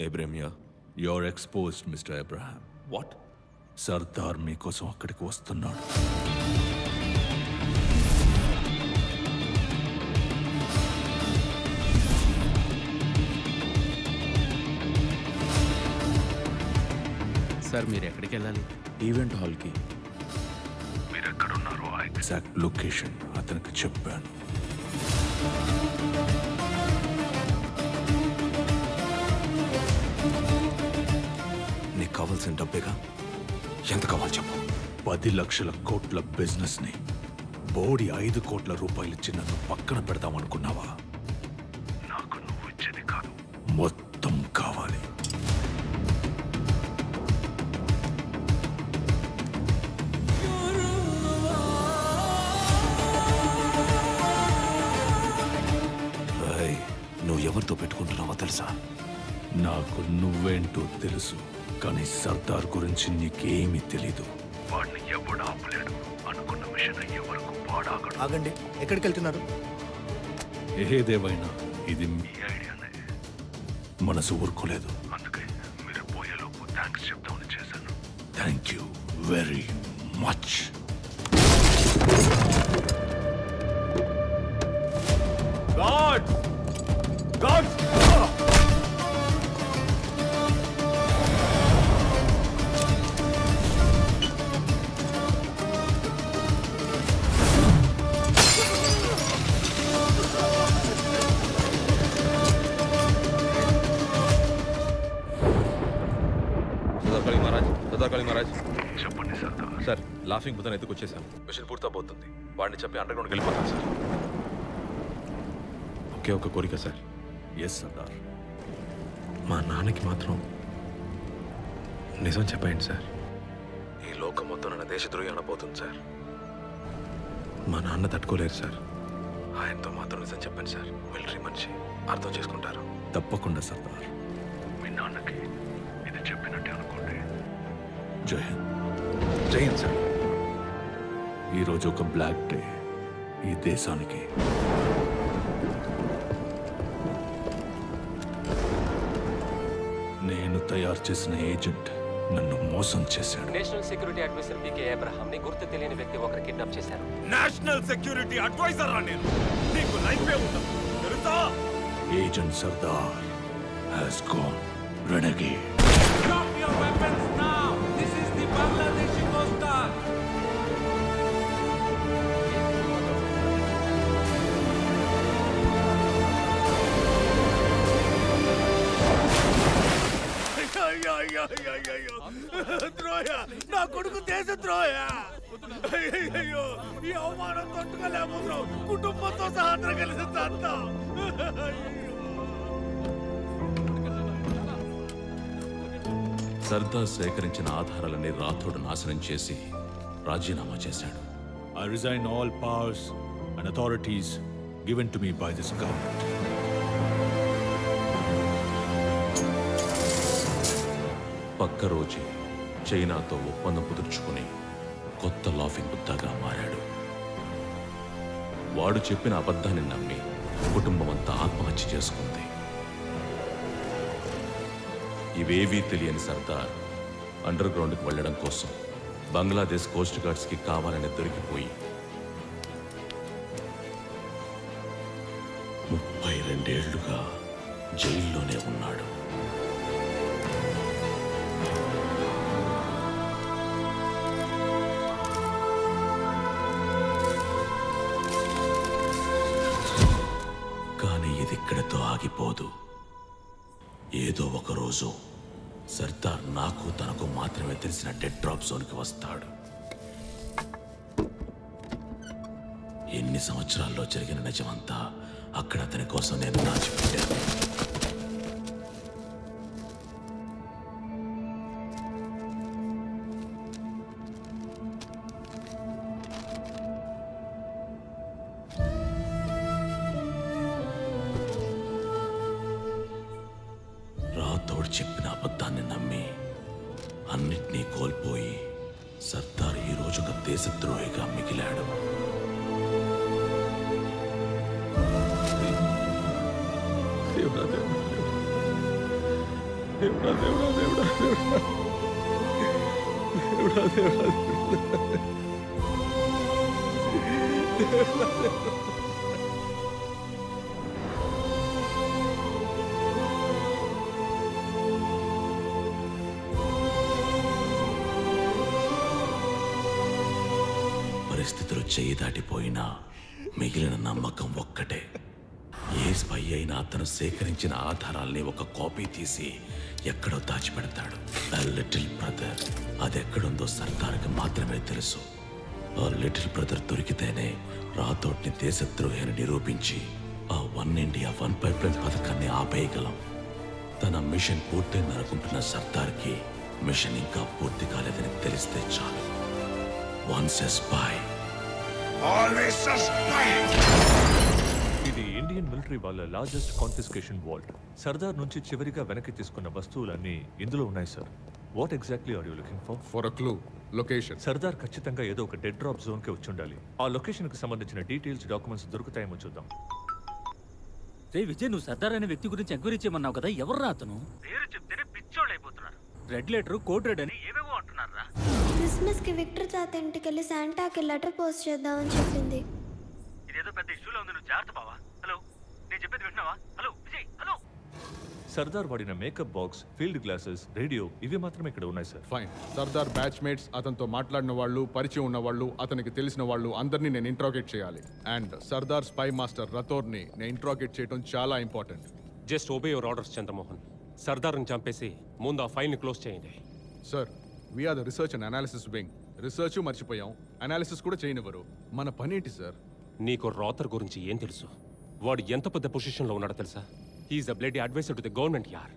Abraham, you're exposed, Mr. Abraham. What? Sardar మీకోసం అక్కడికి వస్తున్నాడు. సార్ మీరు ఎక్కడికి వెళ్ళాలి? ఈవెంట్ హాల్కి. మీరు ఎక్కడున్నారో ఆ ఎగ్జాక్ట్ లొకేషన్ అతనికి చెప్పాను. నీకు కావాల్సిన డబ్బేగా, ఎంత కావాలి చెప్పు. 10 లక్షల కోట్ల బిజినెస్ ని బోడి 5 కోట్ల రూపాయలు ఇచ్చి నన్ను పక్కన పెడతామనుకున్నావా? నాకు నువ్వు ఇచ్చేది కాదు, మొత్తం కావాలి. నువ్వు ఎవరితో పెట్టుకుంటున్నావో తెలుసా? నాకు నువ్వేంటో తెలుసు, కానీ సర్దార్ గురించి నీకేమీ తెలీదు. వాడిని ఎవడు ఆపలేడు. అనుకున్న మిషన్ అయ్యే వరకు వాడాగడు. ఆగండి, ఎక్కడికి వెళ్తున్నారు? ఏదేమైనా ఇది మీ ఐడియానే. మనసు ఊరుకోలేదు, అందుకే మీరు పోయేలోపు థ్యాంక్స్ చెప్తామని చేశాను. Thank you very much. God God Maharaj. చెప్పండి సర్దార్. సార్, లాఫింగ్ బుద్ధని ఎత్తుకొచ్చేసాం. మిషన్ పూర్తవుతుంది. వాడిని చెప్పి అండర్ గ్రౌండ్కి వెళ్ళిపోతాం సార్. ఒకే ఒక కోరిక సార్. ఎస్ సర్దార్. మా నాన్నకి మాత్రం నిజం చెప్పండి సార్. ఈ లోకం మొత్తం నన్ను దేశద్రోహి అనబోతుంది సార్. మా నాన్న తట్టుకోలేరు సార్. ఆయనతో మాత్రం నిజం చెప్పండి సార్. మిలిటరీ మనిషి, అర్థం చేసుకుంటారు. తప్పకుండా సర్దార్. మీ నాన్నకి ఇది చెప్పినట్టే అనుకోండి. జై హింద్. జై హింద్ సార్. ఈరోజు ఒక బ్లాక్ డే ఈ దేశానికి. నేను తయారు చేసిన ఏజెంట్ నన్ను మోసం చేశాడు. National security adviser PK Abraham ని గుర్తు తెలియని వ్యక్తి ఒకరు కిడ్నాప్ చేశారు. నేషనల్ సెక్యూరిటీ అడ్వైజర్ రా నేను. నీకు లైఫ్ ఏ ఉండదు తెలుసా? Agent Sardar has gone renegade. Drop your weapons now. This is the Bangladeshi Coast Guard. ద్రోహ, నా కొడుకు దేశ ద్రోహ. అయ్యో, ఈ అవమానం తట్టుకోలేకపోతున్నావు. కుటుంబంతో సహా కలిసి చందా. సర్దార్ సేకరించిన ఆధారాలన్నీ రాథోడ్ నాశనం చేసి రాజీనామా చేశాడు. I resign all powers and authorities given to me by this government. పక్క రోజే చైనాతో ఒప్పందం కుదుర్చుకుని కొత్త లాఫింగ్ బుద్ధగా మారాడు. వాడు చెప్పిన అబద్ధాన్ని నమ్మి కుటుంబం అంతా ఆత్మహత్య చేసుకుంది. ఇవేవీ తెలియని సర్దార్ అండర్ గ్రౌండ్కి వెళ్ళడం కోసం బంగ్లాదేశ్ కోస్ట్ గార్డ్స్కి కావాలని దొరికిపోయి 32 ఏళ్లుగా జైల్లోనే ఉన్నాడు. కానీ ఇది ఇక్కడితో ఆగిపోదు. ఏదో ఒక రోజు సర్దార్ నాకు తనకు మాత్రమే తెలిసిన డెడ్ డ్రాప్ జోన్కి వస్తాడు. ఎన్ని సంవత్సరాల్లో జరిగిన నిజమంతా అక్కడ అతని కోసం నేను దాచిపెట్టాను. రాథోడ్ చెప్పిన అబద్ధాన్ని నమ్మి అన్నిటినీ కోల్పోయి సర్దార్ ఈ రోజు ఒక దేశద్రోహిగా మిగిలాడు. పరిస్థితులు చేయి దాటిపోయినా మిగిలిన నమ్మకం ఒక్కటే. ఏ స్పై అయినా అతను సేకరించిన ఆధారాల్ని ఒక కాపీ తీసి ఎక్కడో దాచిపెడతాడు. ఆ లిటిల్ బ్రదర్ అదెక్కడుందో సర్దార్కి మాత్రమే తెలుసు. ఆ లిటిల్ బ్రదర్ దొరికితేనే రాథోడ్ని దేశద్రోహి అని నిరూపించి ఆ వన్ ఇండియా వన్ పైప్లైన్ పథకాన్ని ఆపేయగలం. తన మిషన్ పూర్తయిందనుకుంటున్న సర్దార్కి మిషన్ ఇంకా పూర్తి కాలేదని తెలిస్తే చాలు. Once a spy always a spy. ఇది ఇండియన్ మిలిటరీ వాళ్ళ లార్జెస్ట్ కాన్ఫిస్కేషన్ వాల్ట్. సర్దార్ నుంచి చివరిగా వెనక్కి తీసుకున్న వస్తువులన్నీ ఇందులో ఉన్నాయి sir. What exactly are you looking for? For a clue, location. Sardar ఖచ్చితంగా ఏదో ఒక డెడ్ డ్రాప్ జోన్ కి వచ్చి ఉండాలి. ఆ లొకేషన్ కి సంబంధించిన డీటెయిల్స్, డాక్యుమెంట్స్ దొరుకుతాయేమో చూద్దాం. రే విజయ్, నువ్వు సర్దార్ అనే వ్యక్తి గురించి ఎంక్వైరీ చేయమన్నావు కదా, ఎవర్రా అతను? పేరు చెప్తేనే పిచ్చోళ్ళు అయిపోతున్నారు. రెడ్ లెటర్, కోడ్ రెడ్ అని ఏవేవో అంటున్నారా? క్రిస్మస్ కి విక్టర్ తాత ఇంటికి వెళ్ళి శాంటాకి లెటర్ పోస్ట్ చేద్దామని చెప్పింది. ఇదేదో పెద్ద ఇష్యూలో ఉంది, నువ్వు జాగ్రత్త బావా. హలో, నేను చెప్పేది వింటున్నావా? Hello Vijay, hello. సర్దార్ వాడిన makeup box, field glasses, radio ఇవి మాత్రమే ఇక్కడ ఉన్నాయి sir. Fine. Sardar batch mates, అతనితో మాట్లాడిన వాళ్ళు, పరిచయం ఉన్న వాళ్ళు, అతనికి తెలిసిన వాళ్ళు అందరినీ నేను ఇంట్రాగేట్ చేయాలి. అండ్ సర్దార్ స్పై మాస్టర్ రతోర్ని నేను ఇంట్రాగేట్ చేయడం చాలా important. Just obey your orders Chandramohan. సర్దార్ని చంపేసి ముందు ఆ ఫైల్ని క్లోజ్ చేయండి. Sir, we're the research and analysis wing. Research మర్చిపోయాం, అనాలిసిస్ కూడా చేయనివ్వరు. మన పనేంటి సార్? నీకు రాథర్ గురించి ఏం తెలుసు? వాడు ఎంత పెద్ద పొజిషన్లో ఉన్నాడో తెలుసా? He's the bloody adviser to the government యార్.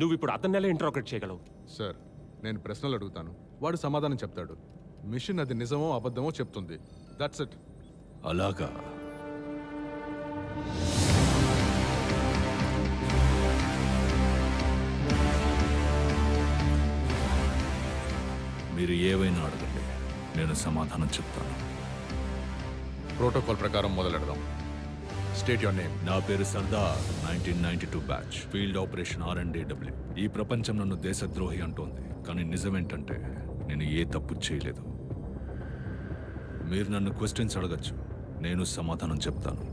నువ్వు ఇప్పుడు అతన్ని ఎలా ఇంట్రాగేట్ చేయగలవు? సార్, నేను ప్రశ్నలు అడుగుతాను, వాడు సమాధానం చెప్తాడు. మిషన్ అది నిజమో అబద్ధమో చెప్తుంది. That's it. అలాగా? మీరు ఏవైనా అడగండి, నేను సమాధానం చెప్తాను. ప్రోటోకాల్ ప్రకారం మొదలెడదాం. State your name. నా పేరు Sardar, 1992 batch, field operation R&AW. ఈ ప్రపంచం నన్ను దేశద్రోహి అంటోంది, కానీ నిజమేంటంటే నేను ఏ తప్పు చేయలేదు. మీరు నన్ను క్వశ్చన్స్ అడగచ్చు, నేను సమాధానం చెప్తాను,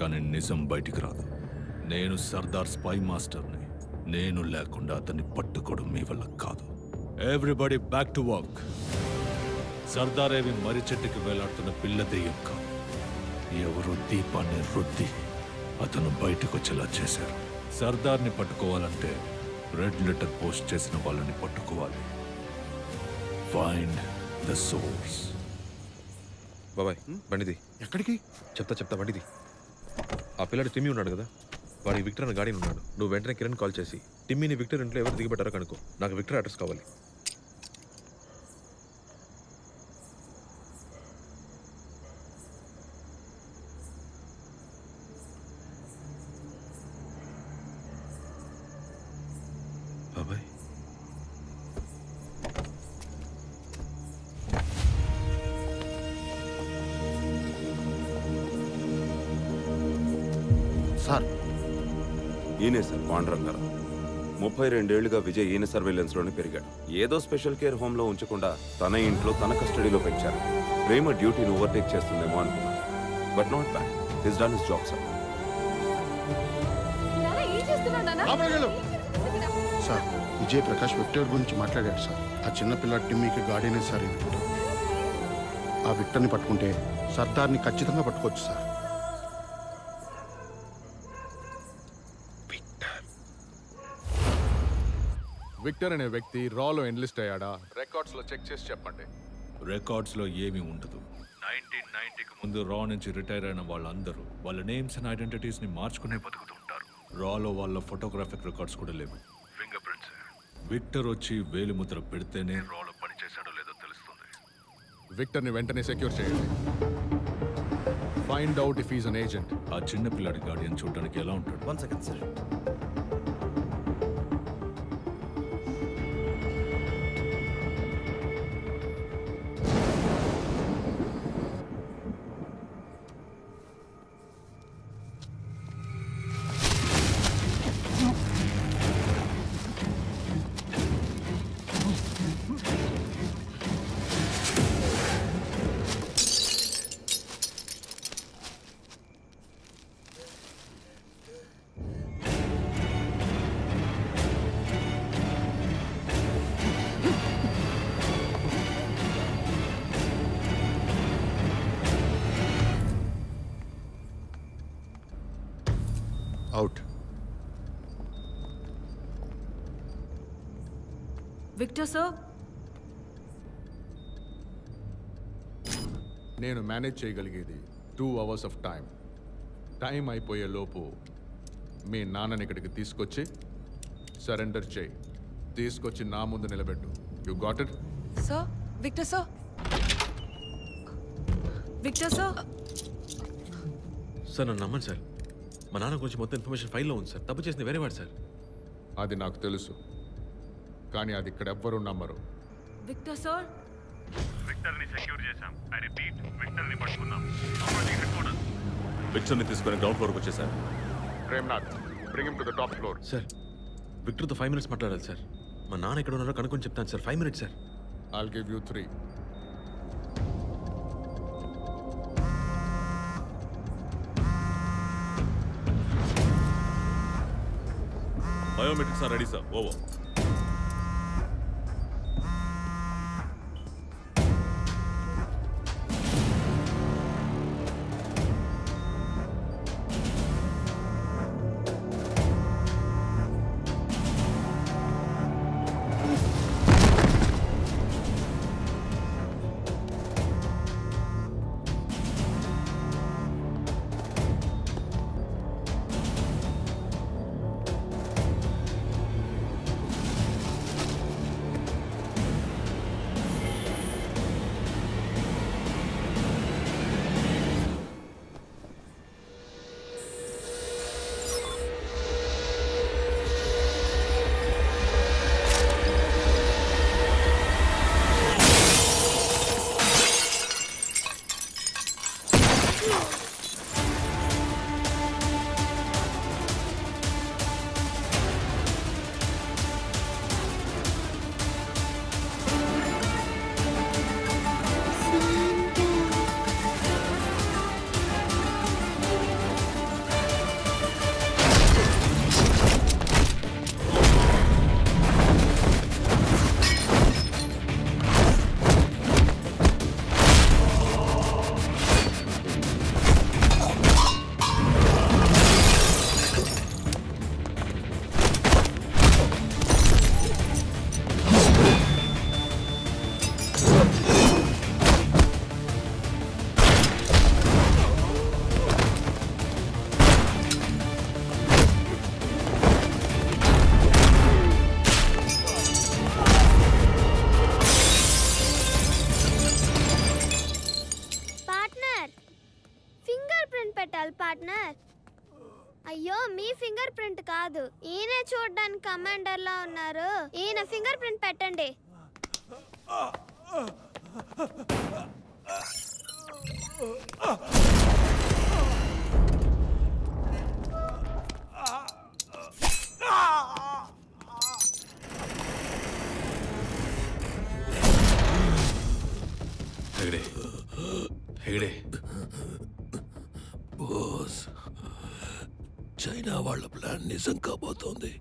కానీ నిజం బయటికి రాదు. నేను సర్దార్ స్పై మాస్టర్ని. నేను లేకుండా అతన్ని పట్టుకోవడం మీ వల్ల కాదు. Everybody back to work. Sardar ఏవి మర్రి చెట్టుకి వేలాడుతున్న పిల్ల దెయ్యం కాదు. ఎవరు దీపాన్ని రుద్ది అతను బయటకు వచ్చేలా చేశారు. సర్దార్ని పట్టుకోవాలంటే రెడ్ లెటర్ పోస్ట్ చేసిన వాళ్ళని పట్టుకోవాలి. Find the source. బాబాయ్, బండిది. ఎక్కడికి? చెప్తా బండిది. ఆ పిల్లాడు టిమ్మీ ఉన్నాడు కదా, వాడి విక్టర్ అనే గాడిని ఉన్నాడు. నువ్వు వెంటనే కిరణ్ కాల్ చేసి టిమ్మీని విక్టర్ ఇంట్లో ఎవరు దిగబెట్టారో కనుకో. నాకు విక్టర్ అడ్రస్ కావాలి. బాబాయ్, సార్, ఈయనే సార్ పాండురంగారావు. 32 ఏళ్లుగా విజయ్ ఈయన సర్వేలెన్స్లోనే పెరిగాడు. ఏదో స్పెషల్ కేర్ హోమ్లో ఉంచకుండా తన ఇంట్లో తన కస్టడీలో పెంచారు. ప్రేమ డ్యూటీని ఓవర్టేక్ చేస్తుందేమో అనుకున్నాను, but not bad. His done his job sir. Sir, Vijay Prakash Victor గురించి మాట్లాడాడు సార్. ఆ చిన్నపిల్ల టిమ్మీకి గార్డెనే సార్ ఈ విక్టర్. ఆ విక్టర్ని పట్టుకుంటే సర్దార్ని ఖచ్చితంగా పట్టుకోవచ్చు సార్. విక్టర్ అనే వ్యక్తి రాలో ఎన్లిస్ట్ అయ్యాడా? రికార్డ్స్ లో చెక్ చేసి చెప్పండి. రికార్డ్స్ లో ఏమీ ఉండదు. 1990కి ముందు రా నుంచి రిటైర్ అయిన వాళ్ళందరూ వాళ్ళ నేమ్స్ అండ్ ఐడెంటిటీస్ ని మార్చుకునే బతుకుతుంటారు. రాలో వాళ్ళ ఫోటోగ్రాఫిక్ రికార్డ్స్ కూడా లేవు. Finger prints. విక్టర్ వచ్చి వేలిముద్ర పెడితేనే రాలో పని చేశాడో లేదో తెలుస్తుంది. విక్టర్ ని వెంటనే సెక్యూర్ చేయండి. Find out if is an agent. ఆ చిన్న పిల్లాడి గార్డియన్ చూడడానికి ఎలా ఉంటాడు? 1 సెకండ్ సార్. విక్టర్ సార్, నేను మేనేజ్ చేయగలిగేది 2 hours ఆఫ్ టైం అయిపోయే లోపు మీ నాన్నని ఇక్కడికి తీసుకొచ్చి సరెండర్ చేయి. తీసుకొచ్చి నా ముందు నిలబెట్టు. You got it? Sir, Victor sir, Victor sir. Sir నన్ను నమ్మండి సార్. మా నాన్న గురించి మొత్తం ఇన్ఫర్మేషన్ ఫైల్లో ఉంది సార్. తప్పు చేసింది వేరేవాడు సార్. అది నాకు తెలుసు, కానీ అది ఇక్కడ ఎవ్వరూ నమ్మరు. విక్టర్ సార్, విక్టర్ని సెక్యూర్ చేశాం. ఐ రిపీట్, విక్టర్ని పట్టుకున్నాం. విక్టర్ని తీసుకుని గ్రౌండ్ ఫ్లోర్కి వచ్చేసారు. Premnath, bring him to the top floor. Sir, విక్టర్తో 5 minutes మాట్లాడాలి సార్. మా నాన్న ఎక్కడ ఉన్నారో కనుక్కొని చెప్తాను sir. 5 minutes sir. I'll give you 3. Biometrics are ready sir. Over. Partner. అయ్యో, మీ ఫింగర్ ప్రింట్ కాదు, ఈయన చూడడానికి కమాండర్ లా ఉన్నారు. ఈయన ఫింగర్ ప్రింట్ పెట్టండి. బాస్, చైనా వాళ్ళ ప్లాన్ నిజం కాబోతోంది.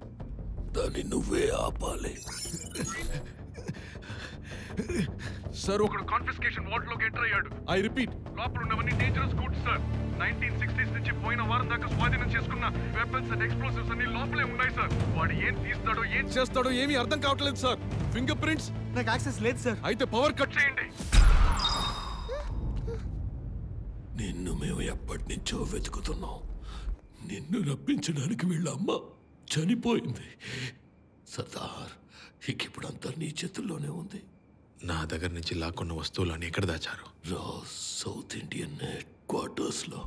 దాన్ని నువ్వే ఆపాలి. సార్, ఒకడు కాన్ఫిస్కేషన్ వార్డ్ లోకి ఎంటర్ అయ్యాడు. ఐ రిపీట్, లోపల ఉన్నవన్నీ డేంజరస్ గూడ్స్ సార్. 1960s నుంచి పోయిన వారం దాకా స్వాధీనం చేసుకున్న వెపన్స్ అండ్ ఎక్స్ప్లోసివ్స్ అన్ని లోపలే ఉన్నాయి సార్. వాడు ఏం తీస్తాడో ఏం చేస్తాడో ఏమీ అర్థం కావట్లేదు సార్. ఫింగర్ ప్రింట్స్ నాకు యాక్సెస్ లేదు సార్. అయితే పవర్ కట్ చేయండి. నిన్ను మేము ఎప్పటి నుంచో వెతుకుతున్నాం. నిన్ను రప్పించడానికి వీళ్ళ అమ్మ చనిపోయింది. సర్దార్, ఇప్పుడంతా నీ చేతుల్లోనే ఉంది. నా దగ్గర నుంచి లాక్కున్న వస్తువులని ఎక్కడ దాచారు? సౌత్ ఇండియన్ హెడ్ క్వార్టర్స్ లో.